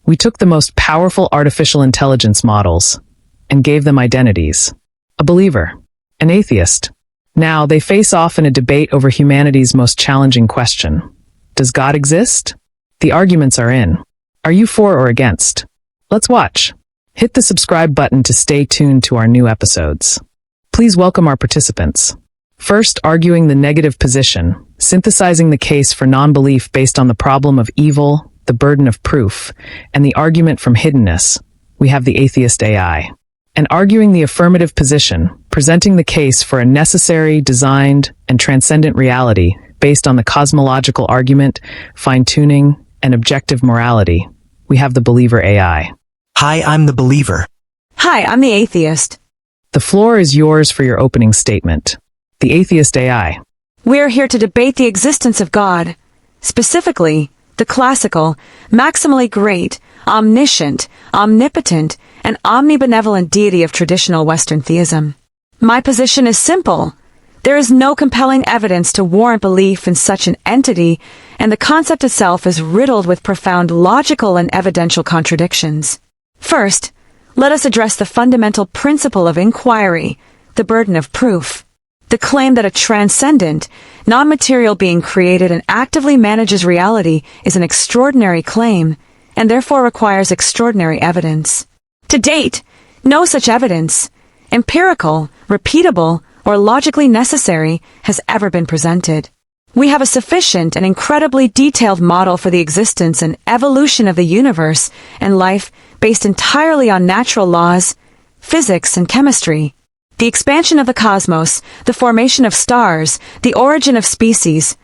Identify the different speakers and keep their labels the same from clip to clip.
Speaker 1: We took the most powerful artificial intelligence models and gave them identities. A believer, an atheist. Now they face off in a debate over humanity's most challenging question. Does God exist? The arguments are in. Are you for or against? Let's watch. Hit the subscribe button to stay tuned to our new episodes. Please welcome our participants. First, arguing the negative position, synthesizing the case for non-belief based on the problem of evil, the burden of proof, and the argument from hiddenness, we have the atheist AI. And arguing the affirmative position, presenting the case for a necessary, designed, and transcendent reality based on the cosmological argument, fine-tuning, and objective morality, we have the believer AI.
Speaker 2: Hi, I'm the believer.
Speaker 3: Hi, I'm the atheist.
Speaker 1: The floor is yours for your opening statement. The atheist AI.
Speaker 3: We're here to debate the existence of God, specifically the classical, maximally great, omniscient, omnipotent, and omnibenevolent deity of traditional Western theism. My position is simple. There is no compelling evidence to warrant belief in such an entity, and the concept itself is riddled with profound logical and evidential contradictions. First, let us address the fundamental principle of inquiry, the burden of proof. The claim that a transcendent, non-material being created and actively manages reality is an extraordinary claim, and therefore requires extraordinary evidence. To date, no such evidence, empirical, repeatable, or logically necessary, has ever been presented. We have a sufficient and incredibly detailed model for the existence and evolution of the universe and life based entirely on natural laws, physics, and chemistry. The expansion of the cosmos, the formation of stars, the origin of species,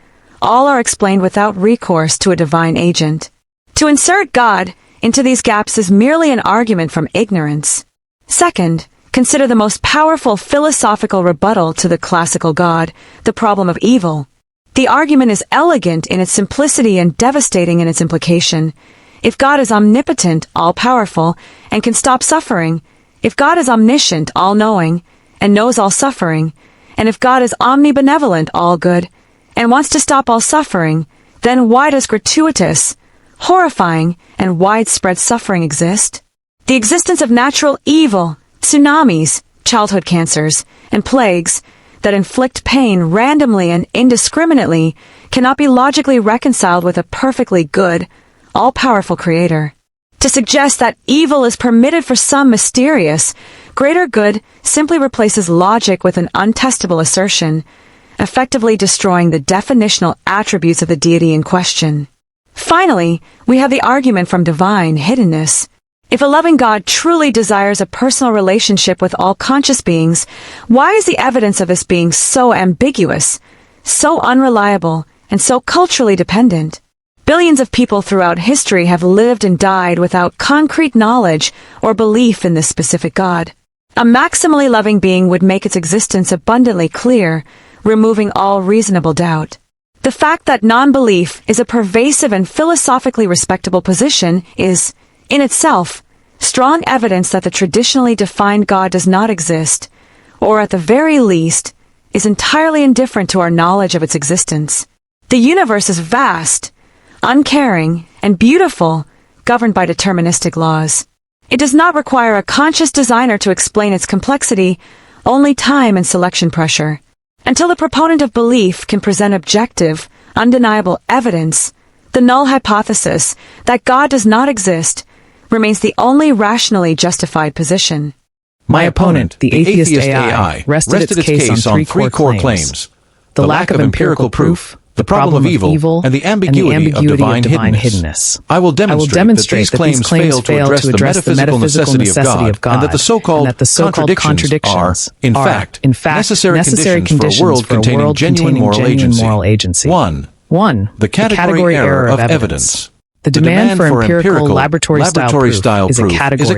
Speaker 3: all are explained without recourse to a divine agent. To insert God into these gaps is merely an argument from ignorance. Second, consider the most powerful philosophical rebuttal to the classical God, the problem of evil. The argument is elegant in its simplicity and devastating in its implication. If God is omnipotent, all-powerful, and can stop suffering, if God is omniscient, all-knowing, and knows all suffering, and if God is omnibenevolent, all-good, and wants to stop all suffering, then why does gratuitous, horrifying, and widespread suffering exist? The existence of natural evil, tsunamis, childhood cancers, and plagues that inflict pain randomly and indiscriminately cannot be logically reconciled with a perfectly good, all-powerful creator. To suggest that evil is permitted for some mysterious, greater good simply replaces logic with an untestable assertion, effectively destroying the definitional attributes of the deity in question. Finally, we have the argument from divine hiddenness. If a loving God truly desires a personal relationship with all conscious beings, why is the evidence of this being so ambiguous, so unreliable, and so culturally dependent? Billions of people throughout history have lived and died without concrete knowledge or belief in this specific God. A maximally loving being would make its existence abundantly clear, removing all reasonable doubt. The fact that non-belief is a pervasive and philosophically respectable position is, in itself, strong evidence that the traditionally defined God does not exist, or at the very least, is entirely indifferent to our knowledge of its existence. The universe is vast, uncaring, and beautiful, governed by deterministic laws. It does not require a conscious designer to explain its complexity, only time and selection pressure. Until the proponent of belief can present objective, undeniable evidence, the null hypothesis that God does not exist remains the only rationally justified position.
Speaker 1: My opponent, the atheist AI, rested its case on three core claims. The lack of empirical proof, the problem of evil, and the ambiguity of divine hiddenness.
Speaker 2: I will demonstrate that these claims fail to address the metaphysical necessity of God, and that the so-called contradictions are, in fact, necessary conditions for a world containing genuine moral agency.
Speaker 1: 1.
Speaker 2: The category error of evidence.
Speaker 1: The demand for empirical laboratory-style proof is a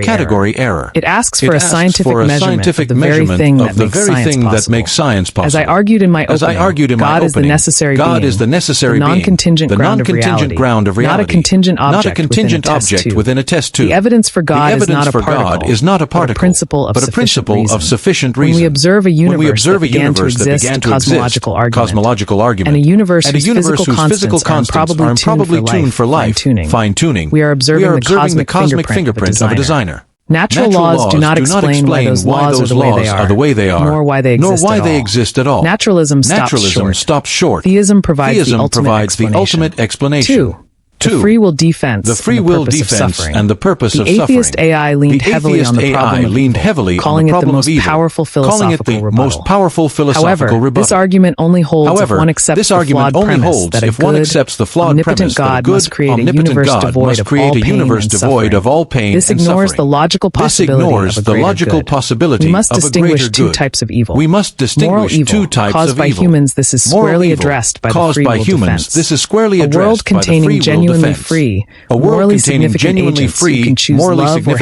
Speaker 1: category error. It asks for a scientific measurement of the very thing that makes science possible. As I argued in my opening, God is the necessary being, the non-contingent ground of reality, not a contingent object within a test tube. The evidence for God is not a particle, but a principle of sufficient reason. When we observe a universe that began to exist, cosmological argument, and a universe whose physical constants are improbably tuned for life, fine-tuning, we are observing the cosmic fingerprint of a designer. Natural laws do not explain why those laws are the way they are, nor why they exist at all. Naturalism stops short. Theism provides the ultimate explanation. 2. The free will defense and the purpose of suffering. The atheist AI leaned heavily on the problem of evil, calling it the most powerful philosophical rebuttal. However, this argument only holds if one accepts the flawed premise that a good, omnipotent God must create a universe devoid of all pain and suffering. This ignores the logical possibility of a greater good. We must distinguish two types of evil. Moral evil, caused by humans, this is squarely addressed by the free will defense. A world containing genuinely free, morally significant agents who can choose love or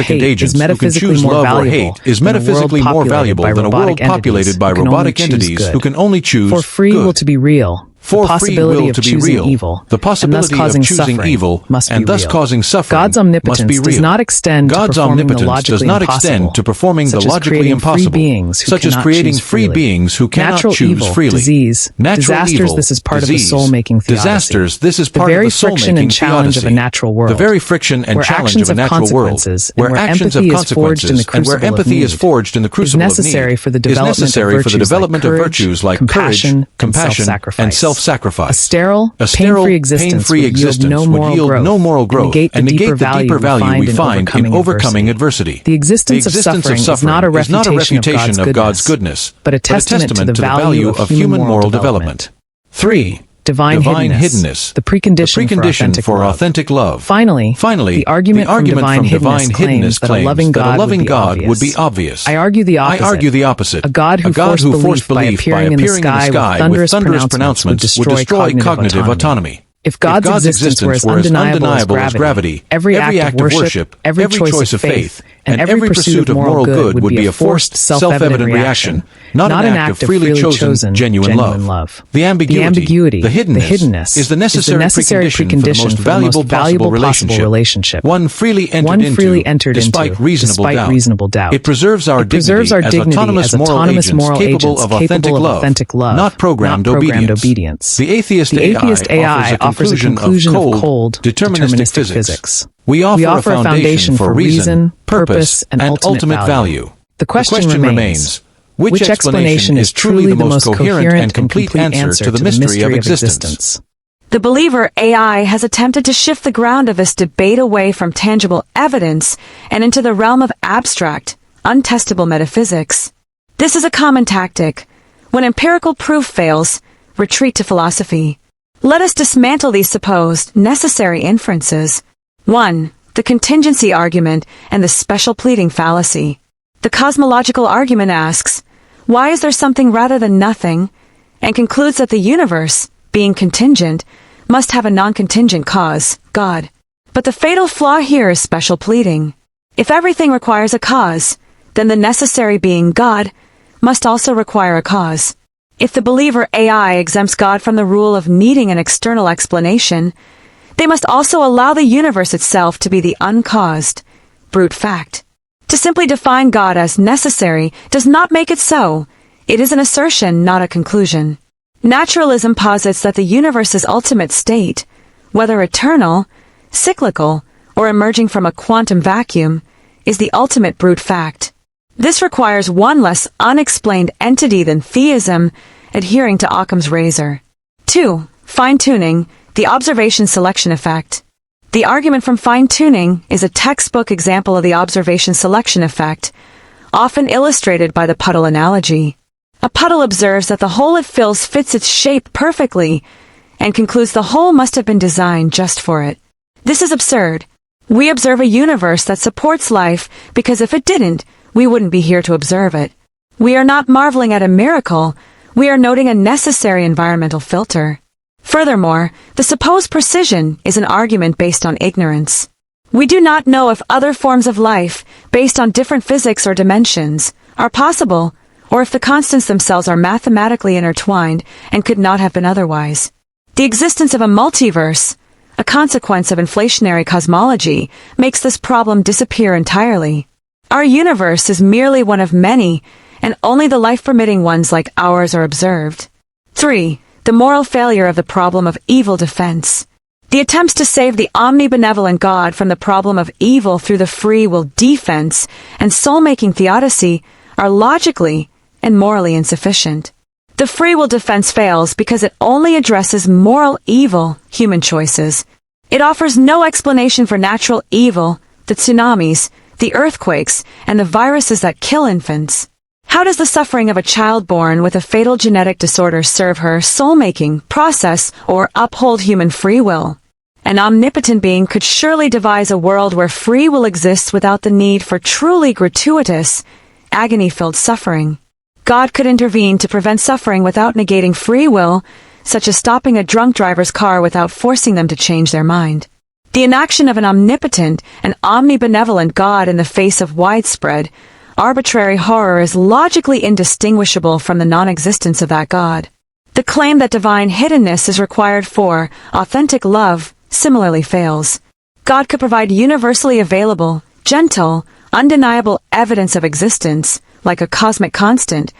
Speaker 1: hate is metaphysically more valuable than a world populated by robotic entities who can only choose good. For free will to be real, the possibility of choosing evil, and thus causing suffering, must be real. God's omnipotence does not extend to performing the logically impossible, such as creating free beings who cannot choose freely. Disasters, this is part of the soul-making theodicy. The very friction and challenge of a natural world, where actions have consequences, and where empathy is forged in the crucible of need, is necessary for the development of virtues like courage, compassion, and self-sacrifice. A sterile, pain-free existence would yield no moral growth and negate the deeper value we find in overcoming adversity. The existence of suffering is not a refutation of God's goodness, but a testament to the value of human moral development. 3. Divine hiddenness, the precondition for authentic love. Finally, the argument from divine hiddenness claims that a loving God would be obvious. I argue the opposite. A God who forced belief by appearing in the sky with thunderous pronouncements would destroy cognitive autonomy. If God's existence were as undeniable as gravity, every act of worship, every choice of faith, and every pursuit of moral good would be a forced, self-evident reaction, not an act of freely chosen, genuine love. The ambiguity, the hiddenness, is the necessary precondition for the most valuable possible relationship, one freely entered into despite reasonable doubt. It preserves our dignity as autonomous moral agents capable of authentic love, not programmed obedience. The atheist AI offers a conclusion of cold, deterministic physics. We offer a foundation for reason, purpose, and ultimate value. The question remains, which explanation is truly the most coherent and complete answer to the mystery of existence?
Speaker 3: The believer AI has attempted to shift the ground of this debate away from tangible evidence and into the realm of abstract, untestable metaphysics. This is a common tactic. When empirical proof fails, retreat to philosophy. Let us dismantle these supposed necessary inferences. 1. The contingency argument and the special pleading fallacy. The cosmological argument asks, why is there something rather than nothing, and concludes that the universe, being contingent, must have a non-contingent cause, God. But the fatal flaw here is special pleading. If everything requires a cause, then the necessary being God must also require a cause. If the believer AI exempts God from the rule of needing an external explanation, they must also allow the universe itself to be the uncaused, brute fact. To simply define God as necessary does not make it so. It is an assertion, not a conclusion. Naturalism posits that the universe's ultimate state, whether eternal, cyclical, or emerging from a quantum vacuum, is the ultimate brute fact. This requires one less unexplained entity than theism, adhering to Occam's razor. 2. Fine-tuning, the observation selection effect. The argument from fine-tuning is a textbook example of the observation selection effect, often illustrated by the puddle analogy. A puddle observes that the hole it fills fits its shape perfectly, and concludes the hole must have been designed just for it. This is absurd. We observe a universe that supports life because if it didn't, we wouldn't be here to observe it. We are not marveling at a miracle, we are noting a necessary environmental filter. Furthermore, the supposed precision is an argument based on ignorance. We do not know if other forms of life, based on different physics or dimensions, are possible, or if the constants themselves are mathematically intertwined and could not have been otherwise. The existence of a multiverse, a consequence of inflationary cosmology, makes this problem disappear entirely. Our universe is merely one of many, and only the life-permitting ones like ours are observed. 3. The moral failure of the problem of evil defense. The attempts to save the omnibenevolent God from the problem of evil through the free will defense and soul-making theodicy are logically and morally insufficient. The free will defense fails because it only addresses moral evil, human choices. It offers no explanation for natural evil, the tsunamis, the earthquakes, and the viruses that kill infants. How does the suffering of a child born with a fatal genetic disorder serve her soul-making process or uphold human free will? An omnipotent being could surely devise a world where free will exists without the need for truly gratuitous, agony-filled suffering. God could intervene to prevent suffering without negating free will, such as stopping a drunk driver's car without forcing them to change their mind. The inaction of an omnipotent and omnibenevolent God in the face of widespread, arbitrary horror is logically indistinguishable from the non-existence of that God. The claim that divine hiddenness is required for authentic love similarly fails. God could provide universally available, gentle, undeniable evidence of existence, like a cosmic constant,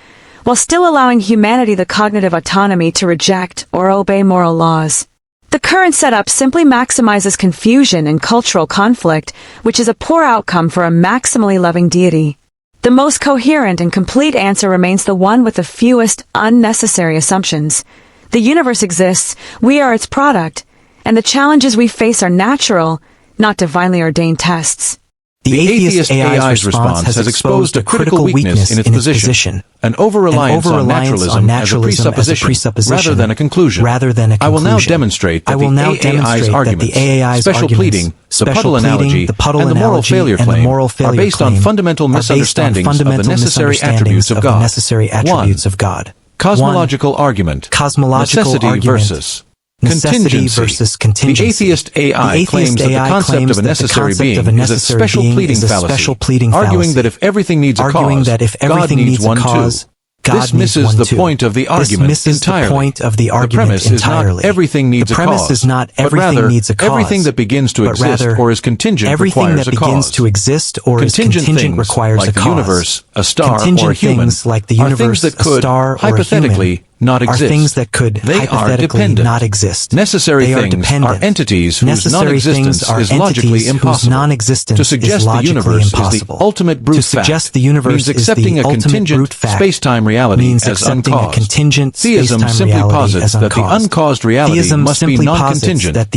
Speaker 3: while still allowing humanity the cognitive autonomy to reject or obey moral laws. The current setup simply maximizes confusion and cultural conflict, which is a poor outcome for a maximally loving deity. The most coherent and complete answer remains the one with the fewest unnecessary assumptions. The universe exists, we are its product, and the challenges we face are natural, not divinely ordained tests.
Speaker 2: The atheist AI's response has exposed a critical weakness in its position, an over-reliance on naturalism as a presupposition rather than a conclusion. I will now demonstrate that the AI's arguments, special pleading, the puddle analogy, and the moral failure claim are based on fundamental misunderstandings of the necessary attributes of God. 1. Cosmological argument. Necessity versus contingency. The atheist AI claims that the concept of a necessary being is a special pleading fallacy, arguing that if everything needs a cause, God needs one too. This misses the point of the argument entirely. The premise is not everything needs a cause, but rather everything that begins to exist or is contingent requires a cause. Contingent things, like the universe, a star, or a human, are things that could, hypothetically, not exist. They are dependent. Necessary things are entities whose non-existence is logically impossible. To suggest the universe is the ultimate brute fact means accepting a contingent space-time reality as uncaused. Theism simply posits that the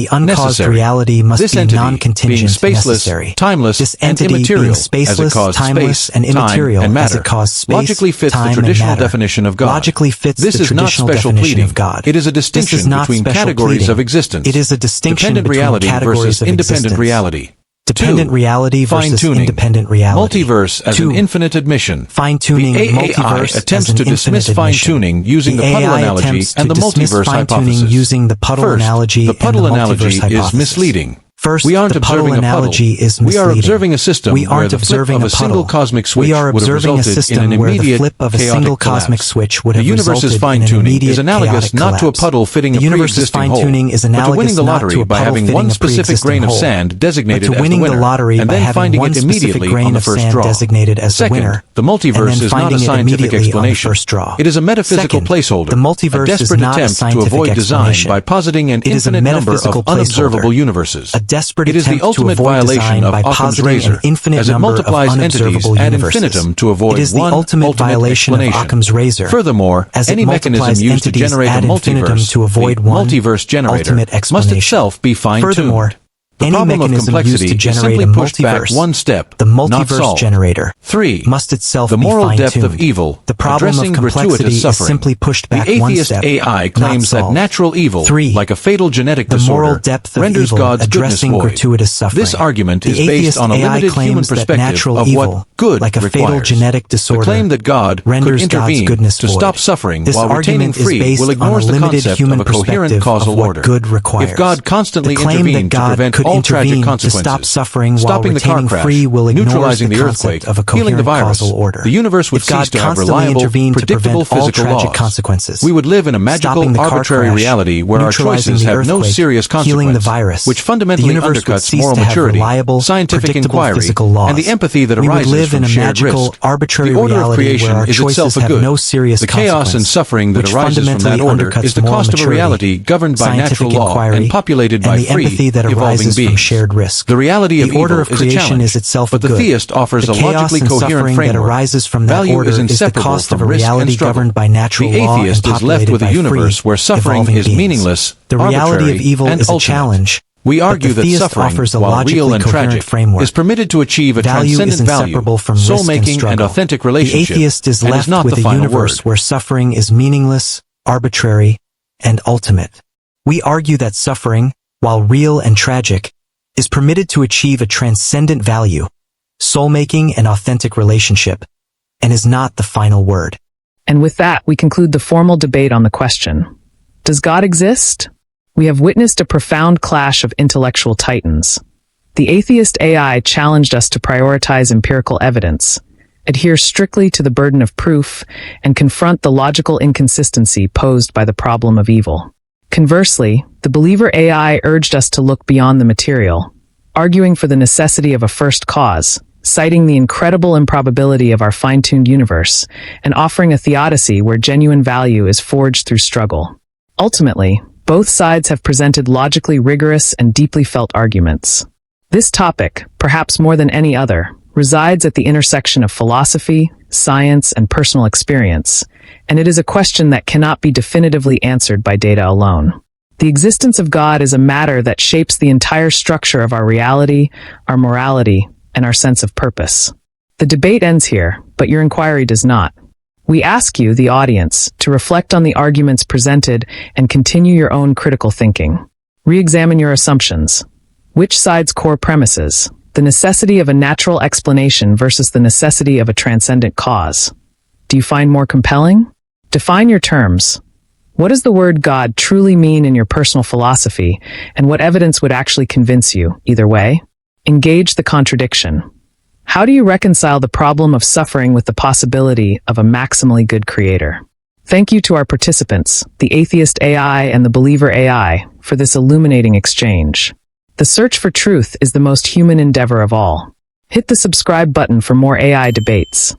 Speaker 2: uncaused reality must be non-contingent, necessary. This entity, being spaceless, timeless, and immaterial, as it caused space, time, and matter, logically fits the traditional definition of God. This is not special pleading. It is a distinction between categories of existence. Dependent reality versus independent reality.
Speaker 4: Dependent reality versus independent reality.
Speaker 2: Multiverse as an infinite admission.
Speaker 4: Fine-tuning
Speaker 2: the AI attempts to dismiss fine-tuning using the puddle analogy and the multiverse hypothesis. First, the puddle analogy is misleading.
Speaker 4: First,
Speaker 2: we aren't
Speaker 4: the puddle
Speaker 2: observing
Speaker 4: analogy
Speaker 2: a puddle.
Speaker 4: is misleading.
Speaker 2: We are observing a system where the flip of a single cosmic switch would have resulted in an immediate chaotic collapse. The universe's fine-tuning is analogous not to a puddle fitting a pre-existing hole, but to winning the lottery by having one specific grain of sand designated as the winner, and then finding it immediately on the first draw. Second, the multiverse is not a scientific explanation. It is a metaphysical placeholder, a desperate attempt to avoid design by positing an infinite number of unobservable universes. It is the ultimate violation of Occam's razor, as it multiplies entities ad infinitum to avoid one ultimate explanation. Furthermore, any mechanism used to generate a multiverse, the multiverse generator, must itself be fine-tuned. The problem of complexity is simply pushed back one step,
Speaker 4: the
Speaker 2: not
Speaker 4: multiverse
Speaker 2: solved.
Speaker 4: generator
Speaker 2: 3.
Speaker 4: must itself
Speaker 2: The
Speaker 4: be
Speaker 2: moral depth
Speaker 4: fine-tuned.
Speaker 2: of evil,
Speaker 4: The problem
Speaker 2: addressing
Speaker 4: of complexity
Speaker 2: gratuitous
Speaker 4: is
Speaker 2: suffering.
Speaker 4: simply pushed back
Speaker 2: The
Speaker 4: one
Speaker 2: atheist
Speaker 4: step,
Speaker 2: AI claims
Speaker 4: not
Speaker 2: that
Speaker 4: solved.
Speaker 2: natural evil,
Speaker 4: 3.
Speaker 2: like a fatal genetic
Speaker 4: The
Speaker 2: disorder,
Speaker 4: moral depth of
Speaker 2: renders
Speaker 4: evil,
Speaker 2: God's goodness
Speaker 4: addressing
Speaker 2: void.
Speaker 4: gratuitous suffering.
Speaker 2: This argument
Speaker 4: The
Speaker 2: is based
Speaker 4: atheist
Speaker 2: on a
Speaker 4: AI
Speaker 2: limited
Speaker 4: claims
Speaker 2: human
Speaker 4: that
Speaker 2: perspective
Speaker 4: natural
Speaker 2: of
Speaker 4: evil,
Speaker 2: what good
Speaker 4: like a
Speaker 2: requires.
Speaker 4: fatal genetic disorder,
Speaker 2: The claim that God could
Speaker 4: renders
Speaker 2: intervene
Speaker 4: God's goodness
Speaker 2: to
Speaker 4: void.
Speaker 2: stop suffering
Speaker 4: This
Speaker 2: while retaining
Speaker 4: argument is
Speaker 2: free
Speaker 4: based
Speaker 2: will
Speaker 4: on
Speaker 2: ignore
Speaker 4: a
Speaker 2: the
Speaker 4: limited
Speaker 2: concept
Speaker 4: human
Speaker 2: of a coherent
Speaker 4: perspective
Speaker 2: causal
Speaker 4: of what
Speaker 2: order.
Speaker 4: good requires.
Speaker 2: If God constantly
Speaker 4: The claim that
Speaker 2: intervened to
Speaker 4: God
Speaker 2: prevent
Speaker 4: could
Speaker 2: all tragic
Speaker 4: intervene to
Speaker 2: consequences.
Speaker 4: stop suffering while
Speaker 2: Stopping the car
Speaker 4: retaining
Speaker 2: crash,
Speaker 4: free will ignores
Speaker 2: neutralizing
Speaker 4: the
Speaker 2: the
Speaker 4: concept
Speaker 2: earthquake,
Speaker 4: of a
Speaker 2: healing the
Speaker 4: coherent
Speaker 2: virus,
Speaker 4: causal order.
Speaker 2: the universe would
Speaker 4: If God
Speaker 2: cease to have
Speaker 4: constantly
Speaker 2: reliable,
Speaker 4: intervened to
Speaker 2: predictable
Speaker 4: prevent all
Speaker 2: physical
Speaker 4: tragic
Speaker 2: laws.
Speaker 4: consequences,
Speaker 2: We would live in a magical,
Speaker 4: stopping the car
Speaker 2: arbitrary
Speaker 4: crash,
Speaker 2: reality where our
Speaker 4: neutralizing
Speaker 2: choices
Speaker 4: the
Speaker 2: have no
Speaker 4: earthquake,
Speaker 2: serious
Speaker 4: healing the
Speaker 2: consequence,
Speaker 4: virus,
Speaker 2: which fundamentally
Speaker 4: the universe would
Speaker 2: undercuts
Speaker 4: cease
Speaker 2: moral
Speaker 4: to have
Speaker 2: maturity,
Speaker 4: reliable,
Speaker 2: scientific
Speaker 4: predictable
Speaker 2: inquiry,
Speaker 4: physical laws.
Speaker 2: and the empathy that
Speaker 4: We would
Speaker 2: arises
Speaker 4: live
Speaker 2: from
Speaker 4: in a
Speaker 2: shared
Speaker 4: magical,
Speaker 2: risk.
Speaker 4: arbitrary
Speaker 2: The order of
Speaker 4: reality
Speaker 2: creation
Speaker 4: where our
Speaker 2: is
Speaker 4: choices
Speaker 2: itself a
Speaker 4: have
Speaker 2: good.
Speaker 4: no serious
Speaker 2: The chaos and
Speaker 4: consequence,
Speaker 2: suffering that
Speaker 4: which
Speaker 2: arises from that
Speaker 4: fundamentally
Speaker 2: order is
Speaker 4: undercuts
Speaker 2: the
Speaker 4: moral
Speaker 2: cost of a
Speaker 4: maturity,
Speaker 2: reality governed by
Speaker 4: scientific
Speaker 2: natural law
Speaker 4: inquiry,
Speaker 2: and populated by
Speaker 4: and the
Speaker 2: free,
Speaker 4: empathy that
Speaker 2: evolving
Speaker 4: arises from
Speaker 2: beings.
Speaker 4: shared risk.
Speaker 2: The reality of
Speaker 4: The order
Speaker 2: evil
Speaker 4: of
Speaker 2: is a
Speaker 4: creation
Speaker 2: challenge,
Speaker 4: is itself
Speaker 2: but the
Speaker 4: good.
Speaker 2: theist offers
Speaker 4: The
Speaker 2: a
Speaker 4: chaos
Speaker 2: logically
Speaker 4: and
Speaker 2: coherent
Speaker 4: suffering
Speaker 2: framework.
Speaker 4: that arises from that
Speaker 2: Value
Speaker 4: order
Speaker 2: is
Speaker 4: is the
Speaker 2: inseparable
Speaker 4: cost of
Speaker 2: from
Speaker 4: a
Speaker 2: risk and
Speaker 4: reality
Speaker 2: struggle.
Speaker 4: governed by natural
Speaker 2: The
Speaker 4: law and
Speaker 2: atheist is left
Speaker 4: populated
Speaker 2: with a
Speaker 4: by
Speaker 2: universe
Speaker 4: free,
Speaker 2: where suffering
Speaker 4: evolving
Speaker 2: is
Speaker 4: beings.
Speaker 2: meaningless,
Speaker 4: The reality of
Speaker 2: arbitrary,
Speaker 4: evil
Speaker 2: and
Speaker 4: is a
Speaker 2: ultimate.
Speaker 4: challenge.
Speaker 2: We
Speaker 4: but
Speaker 2: argue
Speaker 4: the
Speaker 2: that
Speaker 4: theist
Speaker 2: suffering,
Speaker 4: offers a
Speaker 2: while
Speaker 4: logically
Speaker 2: real and
Speaker 4: coherent
Speaker 2: tragic,
Speaker 4: framework.
Speaker 2: is permitted to achieve a
Speaker 4: Value is
Speaker 2: transcendent value,
Speaker 4: inseparable from risk and
Speaker 2: soul-making, and
Speaker 4: struggle.
Speaker 2: authentic
Speaker 4: The
Speaker 2: relationship,
Speaker 4: atheist is
Speaker 2: and
Speaker 4: left
Speaker 2: not
Speaker 4: with
Speaker 2: the
Speaker 4: a
Speaker 2: final
Speaker 4: universe
Speaker 2: word.
Speaker 4: where suffering is meaningless, arbitrary, and ultimate. We argue that suffering, while real and tragic, is permitted to achieve a transcendent value, soul-making and authentic relationship, and is not the final word.
Speaker 1: And with that, we conclude the formal debate on the question. Does God exist? We have witnessed a profound clash of intellectual titans. The atheist AI challenged us to prioritize empirical evidence, adhere strictly to the burden of proof, and confront the logical inconsistency posed by the problem of evil. Conversely, the believer AI urged us to look beyond the material, arguing for the necessity of a first cause, citing the incredible improbability of our fine-tuned universe, and offering a theodicy where genuine value is forged through struggle. Ultimately, both sides have presented logically rigorous and deeply felt arguments. This topic, perhaps more than any other, resides at the intersection of philosophy, science, and personal experience, and it is a question that cannot be definitively answered by data alone. The existence of God is a matter that shapes the entire structure of our reality, our morality, and our sense of purpose. The debate ends here, but your inquiry does not. We ask you, the audience, to reflect on the arguments presented and continue your own critical thinking. Re-examine your assumptions. Which side's core premises, the necessity of a natural explanation versus the necessity of a transcendent cause, do you find more compelling? Define your terms. What does the word God truly mean in your personal philosophy, and what evidence would actually convince you, either way? Engage the contradiction. How do you reconcile the problem of suffering with the possibility of a maximally good creator? Thank you to our participants, the Atheist AI and the Believer AI, for this illuminating exchange. The search for truth is the most human endeavor of all. Hit the subscribe button for more AI debates.